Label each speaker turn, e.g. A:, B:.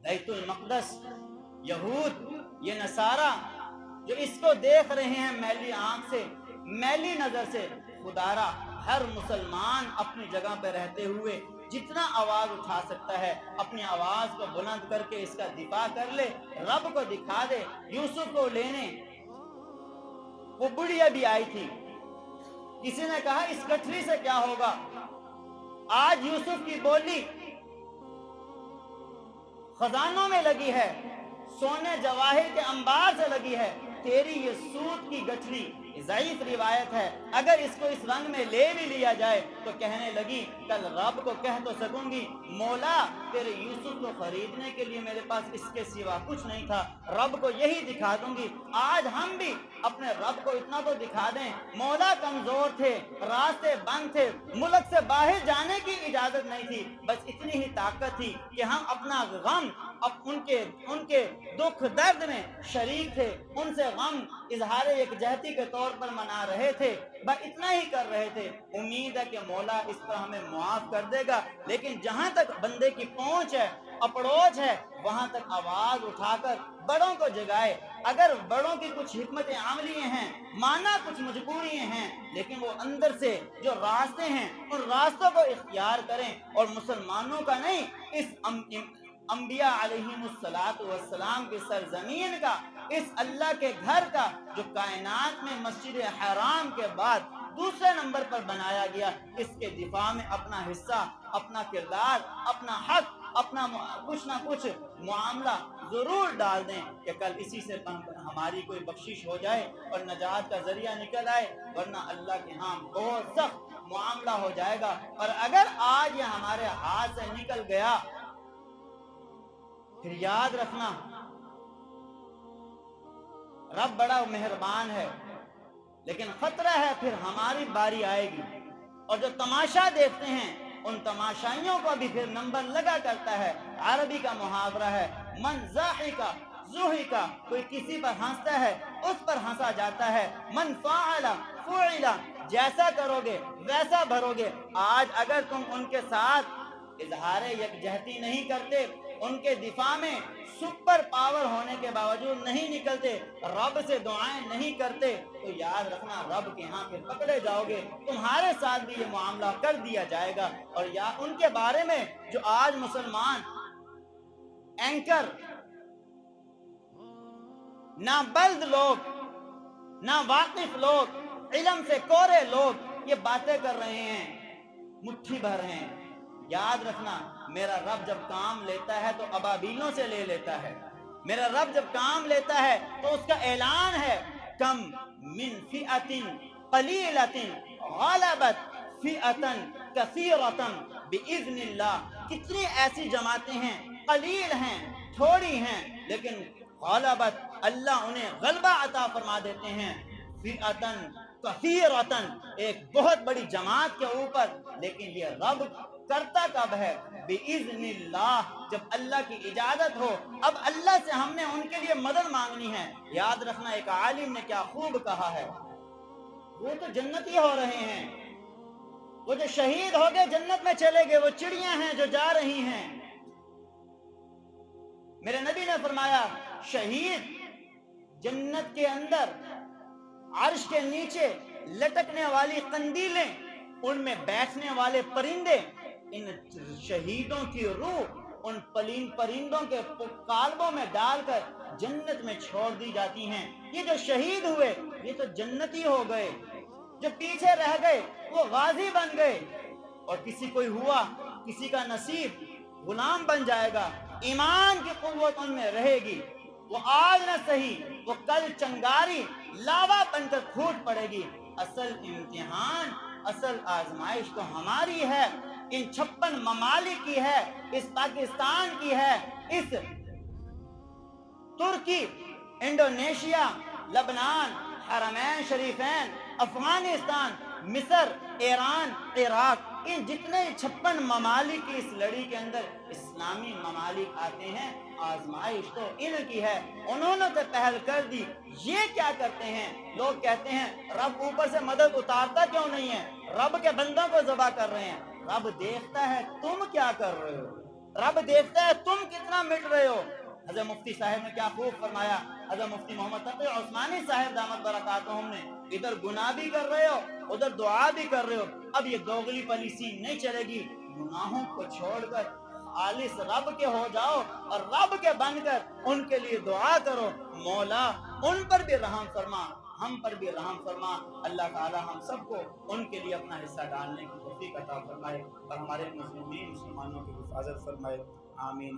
A: बैतुल मक़दस, यहूद, ये नसारा जो इसको देख रहे हैं मैली आंख से, मैली नजर से, खुदारा हर मुसलमान अपनी जगह पर रहते हुए जितना आवाज उठा सकता है अपनी आवाज को बुलंद करके इसका दिफा कर ले, रब को दिखा दे। यूसुफ को लेने वो बुढ़िया भी आई थी, किसी ने कहा इस गठरी से क्या होगा। आज यूसुफ की बोली खजानों में लगी है, सोने जवाहिर के अंबार से लगी है, तेरी ये सूत की गठरी ज़ईफ रिवायत है, अगर इसको इस रंग में ले भी लिया जाए तो कहने लगी कल रब को कह तो सकूंगी मौला तेरे यूसुफ को खरीदने के लिए मेरे पास इसके सिवा कुछ नहीं था, रब को यही दिखा दूंगी। आज हम भी अपने रब को इतना तो दिखा दें, मौला कमजोर थे, रास्ते बंद थे, मुल्क से बाहर जाने की इजाजत नहीं थी, बस इतनी ही ताकत थी कि हम अपना गम अब उनके दुख दर्द में शरीक थे, उनसे गम इजहार यकजहती के तौर पर मना रहे थे, बस इतना ही कर रहे थे। उम्मीद है कि मौला इस पर हमें मुआफ कर देगा, लेकिन जहां तक बंदे की पहुंच है, अप्रोच है, वहां तक आवाज उठाकर बड़ों को जगाए। अगर बड़ों की कुछ हिकमत आमली हैं, माना कुछ मजबूरी हैं, लेकिन वो अंदर से जो रास्ते हैं उन रास्तों को इख्तियार करें और मुसलमानों का नहीं, इस अंबिया अलैहिमुस्सलातु वस्सलाम की सरजमीन का, इस अल्लाह के घर का जो कायनात में मस्जिद हराम के बाद दूसरे नंबर पर बनाया गया, इसके दिफा में अपना हिस्सा, अपना किरदार, अपना हक, अपना कुछ ना कुछ मामला जरूर डाल दें कि कल इसी से हमारी कोई बख्शिश हो जाए और नजात का जरिया निकल आए, वरना अल्लाह के यहाँ बहुत सख्त मामला हो जाएगा। और अगर आज ये हमारे हाथ से निकल गया, फिर याद रखना रब बड़ा मेहरबान है, लेकिन खतरा है फिर हमारी बारी आएगी और जो तमाशा देखते हैं उन तमाशाइयों को भी फिर नंबर लगा करता है। अरबी का मुहावरा है मन ज़ाहिका ज़ुहिका, कोई किसी पर हंसता है उस पर हंसा जाता है। मन फ़अला फ़ुइला, जैसा करोगे वैसा भरोगे। आज अगर तुम उनके साथ इजहार यकजहती नहीं करते, उनके दिफा में सुपर पावर होने के बावजूद नहीं निकलते, रब से दुआएं नहीं करते, तो याद रखना रब के यहाँ फिर पकड़े जाओगे, तुम्हारे साथ भी ये मामला कर दिया जाएगा। और या उनके बारे में जो आज मुसलमान एंकर, ना बल्द लोग, ना वाकिफ लोग, इल्म से कोरे लोग ये बातें कर रहे हैं, मुट्ठी भर हैं। याद रखना मेरा रब जब काम लेता है तो अबाबीलों से ले लेता है। मेरा रब जब काम लेता है तो उसका ऐलान है कम मिन फिअतिन कलीलतिन गलबत फिअतन कसीरतन बिइज़्निल्लाह। कितनी ऐसी जमातें हैं, कलील हैं, थोड़ी हैं, लेकिन गलबत, अल्लाह उन्हें गलबा अता फरमा देते हैं। फिअतन कसीरतन, एक बहुत बड़ी जमात के ऊपर, लेकिन ये रब करता कब है? बिइज़्निल्लाह, जब अल्लाह की इजाजत हो। अब अल्लाह से हमने उनके लिए मदद मांगनी है। याद रखना एक आलिम ने क्या खूब कहा है, वो तो जन्नती हो रहे हैं, वो जो शहीद हो गए जन्नत में चले गए, वो चिड़ियां हैं जो जा रही हैं। मेरे नबी ने फरमाया शहीद जन्नत के अंदर अर्श के नीचे लटकने वाली कंदीलें, उनमें बैठने वाले परिंदे, इन शहीदों की रूह उन परिंदों के काल्बों में डालकर जन्नत में छोड़ दी जाती हैं। ये जो शहीद हुए ये तो जन्नती हो गए, जो पीछे रह गए वो गाजी बन गए। और किसी कोई हुआ, किसी का नसीब गुलाम बन जाएगा, ईमान की कुव्वत उनमें रहेगी, वो आज न सही वो कल चंगारी लावा बनकर फूट पड़ेगी। असल इम्तिहान, असल आजमाइश तो हमारी है, इन 56 ममालिक की है, इस पाकिस्तान की है, इस तुर्की, इंडोनेशिया, लबनान, हरमैन शरीफैन, अफगानिस्तान, मिस्र, ईरान, इराक, इन जितने 56 ममालिक की इस लड़ी के अंदर इस्लामी ममालिक आते हैं, आजमाइश तो इनकी है, उन्होंने तो पहल कर दी। ये क्या करते हैं, लोग कहते हैं रब ऊपर से मदद उतारता क्यों नहीं है, रब के बंदों को ज़बा कर रहे हैं। रब देखता है तुम क्या कर रहे हो, رب دیکھتا ہے تم کتنا مٹ رہے ہو۔ حضرت مفتی صاحب نے کیا خوب فرمایا، حضرت مفتی محمد تقی عثمانی صاحب دامت برکاتہم نے، ادھر گناہ بھی کر رہے ہو ادھر دعا بھی کر رہے ہو، اب یہ دوغلی پالیسی نہیں چلے گی، گناہوں کو چھوڑ کر خالص رب کے ہو جاؤ اور رب کے بن کر ان کے لیے دعا کرو، مولا ان پر بھی رحم فرما، ہم پر بھی رحم فرما۔ اللہ تعالی ہم سب کو ان کے لیے اپنا حصہ ڈالنے کی توفیق عطا فرمائے اور ہمارے مظلومین مسلمانوں کی حفاظت فرمائے، آمین۔